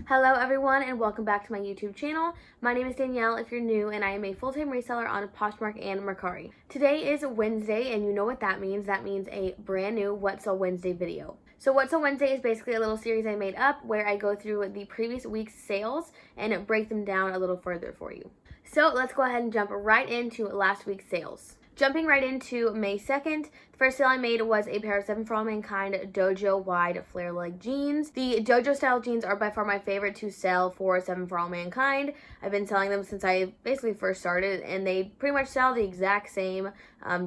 Hello everyone and welcome back to my YouTube channel. My name is Danielle if you're new, and I am a full-time reseller on Poshmark and Mercari. Today is Wednesday and you know what that means. That means a brand new What's a Wednesday video. So What's a Wednesday is basically a little series I made up where I go through the previous week's sales and break them down a little further for you. So let's go ahead and jump right into last week's sales. Jumping right into May 2nd, the first sale I made was a pair of 7 For All Mankind dojo wide flare leg jeans. The dojo style jeans are by far my favorite to sell for 7 For All Mankind. I've been selling them since I basically first started, and they pretty much sell the exact same,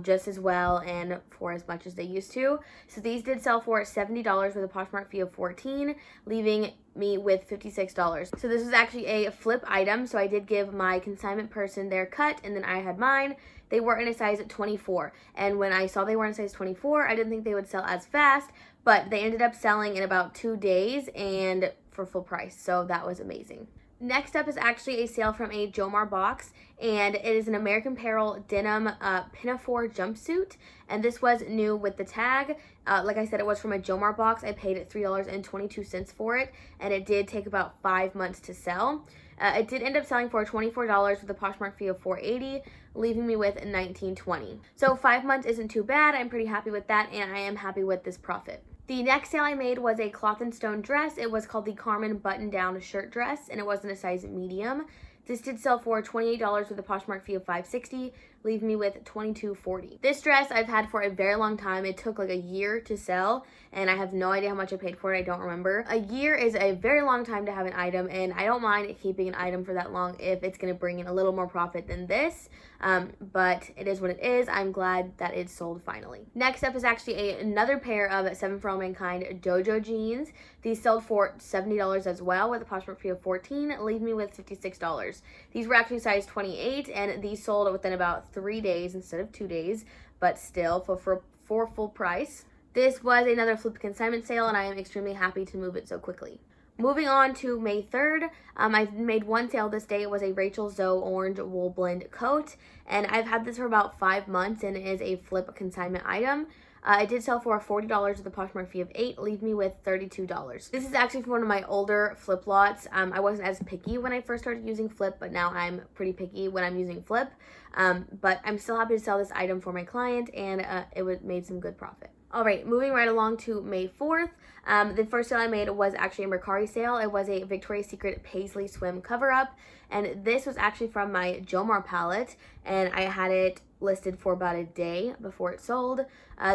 just as well and for as much as they used to. So these did sell for $70 with a Poshmark fee of $14, leaving me with $56. So this was actually a flip item, so I did give my consignment person their cut and then I had mine. They were in a size 24, and when I saw they were in a size 24, I didn't think they would sell as fast, but they ended up selling in about 2 days and for full price, so that was amazing. Next up is actually a sale from a Jomar box, and it is an American Apparel denim pinafore jumpsuit, and this was new with the tag. Like I said, it was from a Jomar box. I paid $3.22 for it, and it did take about 5 months to sell. It did end up selling for $24 with a Poshmark fee of $4.80, leaving me with $19.20. So 5 months isn't too bad. I'm pretty happy with that, and I am happy with this profit. The next sale I made was a cloth and stone dress. It was called the Carmen button-down shirt dress, and it was in a size medium. This did sell for $28 with a Poshmark fee of $5.60, leaving me with $22.40. This dress I've had for a very long time. It took like a year to sell, and I have no idea how much I paid for it. I don't remember. A year is a very long time to have an item, and I don't mind keeping an item for that long if it's going to bring in a little more profit than this. But it is what it is. I'm glad that it's sold finally. Next up is actually another pair of 7 For All Mankind dojo jeans. These sold for $70 as well with a Poshmark fee of $14, leaving me with $56. These were actually size 28, and these sold within about 3 days instead of 2 days, but still for full price. This was another flip consignment sale, and I am extremely happy to move it so quickly. Moving on to May 3rd, I made one sale this day. It was a Rachel Zoe orange wool blend coat, and I've had this for about 5 months, and it is a flip consignment item. It did sell for $40 with a Poshmark fee of $8, leave me with $32. This is actually from one of my older flip lots. I wasn't as picky when I first started using flip, but now I'm pretty picky when I'm using flip. But I'm still happy to sell this item for my client, and it made some good profit. Alright, moving right along to May 4th, the first sale I made was actually a Mercari sale. It was a Victoria's Secret Paisley swim cover-up, and this was actually from my Jomar palette, and I had it listed for about a day before it sold.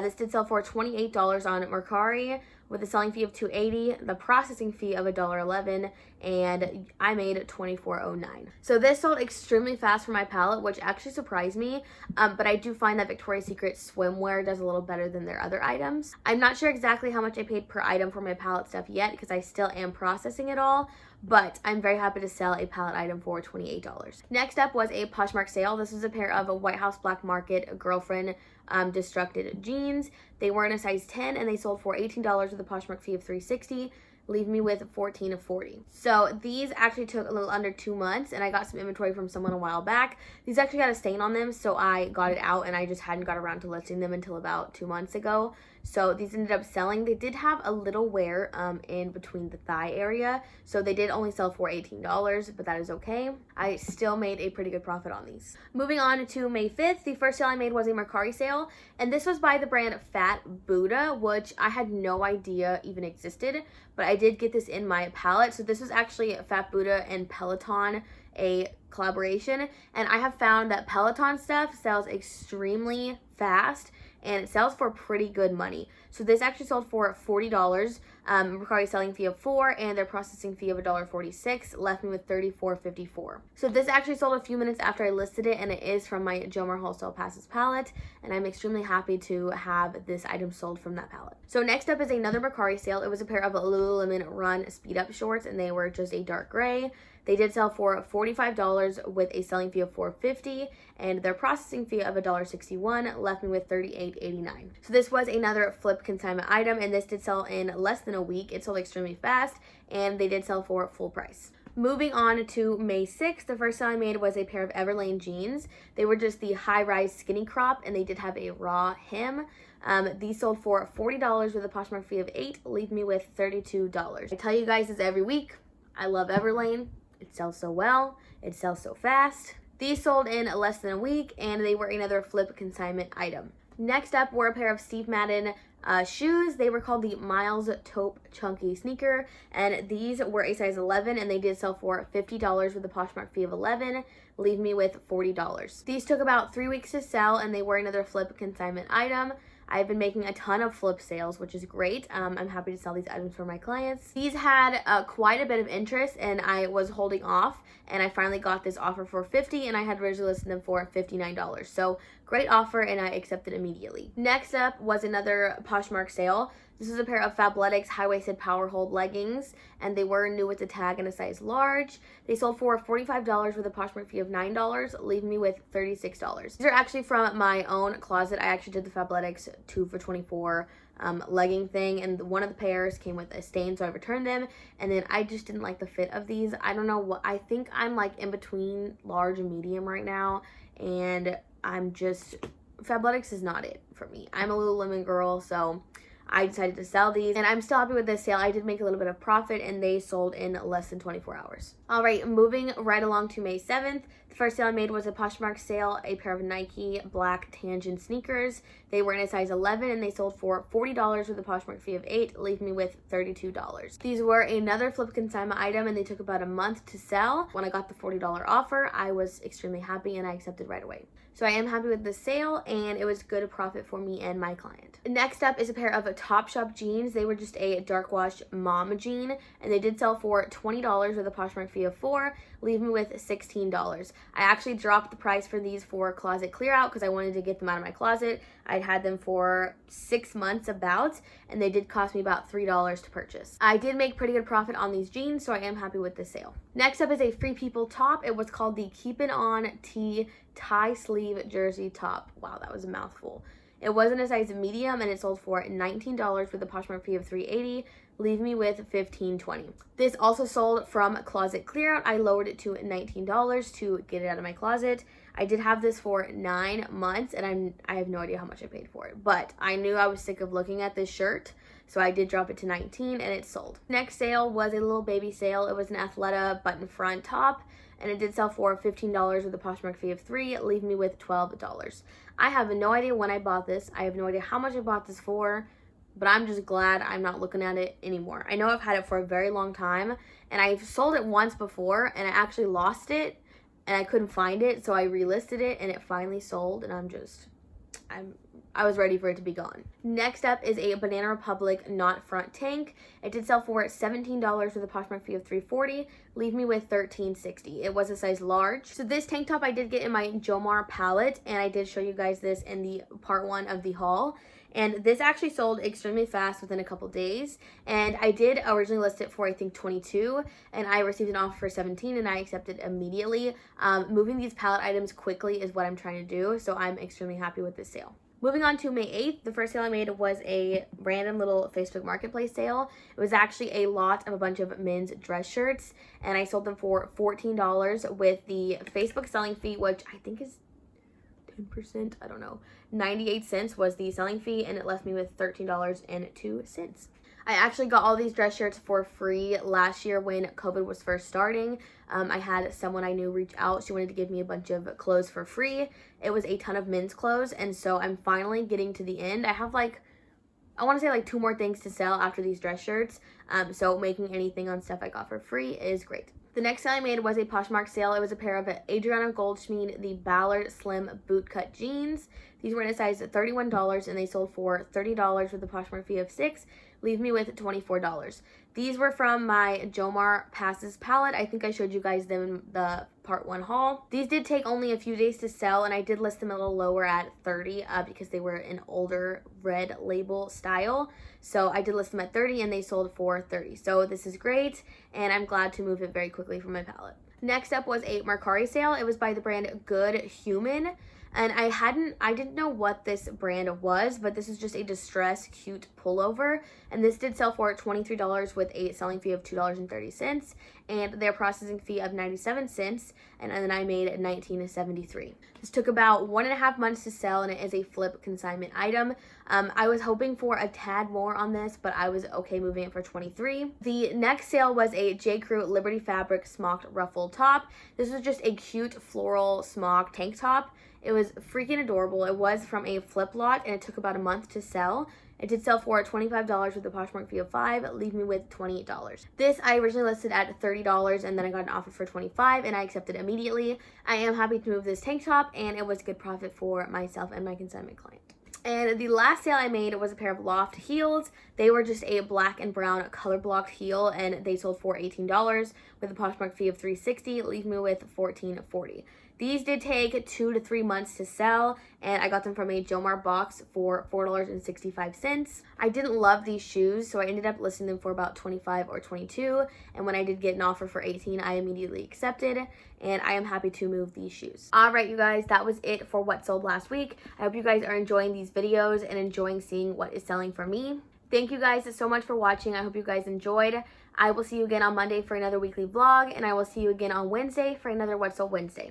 This did sell for $28 on Mercari with a selling fee of $2.80, the processing fee of $1.11, and I made $24.09. So this sold extremely fast for my palette, which actually surprised me, but I do find that Victoria's Secret swimwear does a little better than their other items. I'm not sure exactly how much I paid per item for my palette stuff yet because I still am processing it all, but I'm very happy to sell a palette item for $28. Next up was a Poshmark sale. This was a pair of White House Black Market Girlfriend Destructed jeans. They were in a size 10, and they sold for $18 with a Poshmark fee of $3.60, leave me with $14.40. So these actually took a little under 2 months, and I got some inventory from someone a while back. These actually got a stain on them, so I got it out, and I just hadn't got around to listing them until about 2 months ago. So these ended up selling. They did have a little wear in between the thigh area, so they did only sell for $18, but that is okay. I still made a pretty good profit on these. Moving on to May 5th, the first sale I made was a Mercari sale, and this was by the brand Fat Buddha, which I had no idea even existed, but I did get this in my palette. So this was actually Fat Buddha and Peloton, a collaboration, and I have found that Peloton stuff sells extremely fast, and it sells for pretty good money. So this actually sold for $40, Mercari selling fee of $4, and their processing fee of $1.46, left me with $34.54. So this actually sold a few minutes after I listed it, and it is from my Jomar Wholesale Passes palette, and I'm extremely happy to have this item sold from that palette. So next up is another Mercari sale. It was a pair of Lululemon Run Speed Up shorts, and they were just a dark gray. They did sell for $45 with a selling fee of $4.50, and their processing fee of $1.61 left me with $38.89. So this was another flip consignment item, and this did sell in less than a week. It sold extremely fast, and they did sell for full price. Moving on to May 6th, the first sale I made was a pair of Everlane jeans. They were just the high-rise skinny crop, and they did have a raw hem. These sold for $40 with a Poshmark fee of $8, leave me with $32. I tell you guys this every week. I love Everlane. It sells so well. It sells so fast. These sold in less than a week, and they were another flip consignment item. Next up were a pair of Steve Madden shoes. They were called the Miles Taupe Chunky Sneaker, and these were a size 11, and they did sell for $50 with a Poshmark fee of $11, leave me with $40. These took about 3 weeks to sell, and they were another flip consignment item. I've been making a ton of flip sales, which is great. I'm happy to sell these items for my clients. These had quite a bit of interest, and I was holding off, and I finally got this offer for $50, and I had originally listed them for $59. So great offer, and I accepted immediately. Next up was another Poshmark sale. This is a pair of Fabletics high-waisted power hold leggings, and they were new with the tag in a size large. They sold for $45 with a Poshmark fee of $9, leaving me with $36. These are actually from my own closet. I actually did the Fabletics 2 for $24 legging thing, and one of the pairs came with a stain, so I returned them, and then I just didn't like the fit of these. I don't know what, I think I'm like in between large and medium right now, and Fabletics is not it for me. I'm a Lululemon girl, so I decided to sell these, and I'm still happy with this sale. I did make a little bit of profit, and they sold in less than 24 hours. All right, moving right along to May 7th. The first sale I made was a Poshmark sale, a pair of Nike black Tangent sneakers. They were in a size 11, and they sold for $40 with a Poshmark fee of $8, leaving me with $32. These were another flip consignment item, and they took about a month to sell. When I got the $40 offer, I was extremely happy, and I accepted right away. So I am happy with the sale, and it was good profit for me and my client. Next up is a pair of Topshop jeans. They were just a dark wash mom jean, and they did sell for $20 with a Poshmark fee of $4, leaving me with $16. I actually dropped the price for these for closet clear out because I wanted to get them out of my closet. I'd had them for 6 months about, and they did cost me about $3 to purchase. I did make pretty good profit on these jeans, so I am happy with the sale. Next up is a Free People top. It was called the Keep It On Tee tie sleeve jersey top. Wow, that was a mouthful. It was in a size medium, and it sold for $19 with a Poshmark fee of $3.80, leave me with $15.20. This also sold from closet clearout. I lowered it to $19 to get it out of my closet. I did have this for 9 months, and I have no idea how much I paid for it, but I knew I was sick of looking at this shirt, so I did drop it to $19, and it sold. Next sale was a little baby sale. It was an Athleta button front top, and it did sell for $15 with a Poshmark fee of $3, leaving me with $12. I have no idea when I bought this. I have no idea how much I bought this for, but I'm just glad I'm not looking at it anymore. I know I've had it for a very long time, and I've sold it once before, and I actually lost it, and I couldn't find it, so I relisted it, and it finally sold, and I was ready for it to be gone. Next up is a Banana Republic knot front tank. It did sell for $17 with a Poshmark fee of $3.40, leave me with $13.60. It was a size large. So this tank top I did get in my Jomar palette, and I did show you guys this in the part 1 of the haul. And this actually sold extremely fast within a couple days. And I did originally list it for, I think, $22, and I received an offer for $17, and I accepted immediately. Moving these palette items quickly is what I'm trying to do, so I'm extremely happy with this sale. Moving on to May 8th, the first sale I made was a random little Facebook Marketplace sale. It was actually a lot of a bunch of men's dress shirts, and I sold them for $14 with the Facebook selling fee, which I think is 10%, I don't know. 98 cents was the selling fee, and it left me with $13.02. I actually got all these dress shirts for free last year when COVID was first starting. I had someone I knew reach out. She wanted to give me a bunch of clothes for free. It was a ton of men's clothes, and so I'm finally getting to the end. I have I want to say 2 more things to sell after these dress shirts, so making anything on stuff I got for free is great. The next sale I made was a Poshmark sale. It was a pair of Adriana Goldschmied, the Ballard Slim bootcut jeans. These were in a size $31, and they sold for $30 with a Poshmark fee of $6, leave me with $24. These were from my Jomar Passes palette. I think I showed you guys them in the part 1 haul. These did take only a few days to sell, and I did list them a little lower at $30 because they were an older red label style. So I did list them at $30, and they sold for $30. So this is great, and I'm glad to move it very quickly from my palette. Next up was a Mercari sale. It was by the brand Good Human. And I didn't know what this brand was, but this is just a distressed cute pullover, and this did sell for $23 with a selling fee of $2.30, and their processing fee of 97 cents, and then I made $19.73. This took about 1.5 months to sell, and it is a flip consignment item. I was hoping for a tad more on this, but I was okay moving it for $23. The next sale was a J. Crew Liberty Fabric Smocked Ruffle top. This was just a cute floral smock tank top. It was freaking adorable. It was from a flip lot, and it took about a month to sell. It did sell for $25 with a Poshmark fee of $5, leaving me with $28. This I originally listed at $30, and then I got an offer for $25, and I accepted immediately. I am happy to move this tank top, and it was good profit for myself and my consignment client. And the last sale I made was a pair of Loft heels. They were just a black and brown color blocked heel, and they sold for $18 with a Poshmark fee of $3.60, leaving me with $14.40. These did take 2 to 3 months to sell, and I got them from a Jomar box for $4.65. I didn't love these shoes, so I ended up listing them for about $25 or $22, and when I did get an offer for $18, I immediately accepted, and I am happy to move these shoes. Alright, you guys, that was it for what sold last week. I hope you guys are enjoying these videos and enjoying seeing what is selling for me. Thank you guys so much for watching. I hope you guys enjoyed. I will see you again on Monday for another weekly vlog, and I will see you again on Wednesday for another What Sold Wednesday.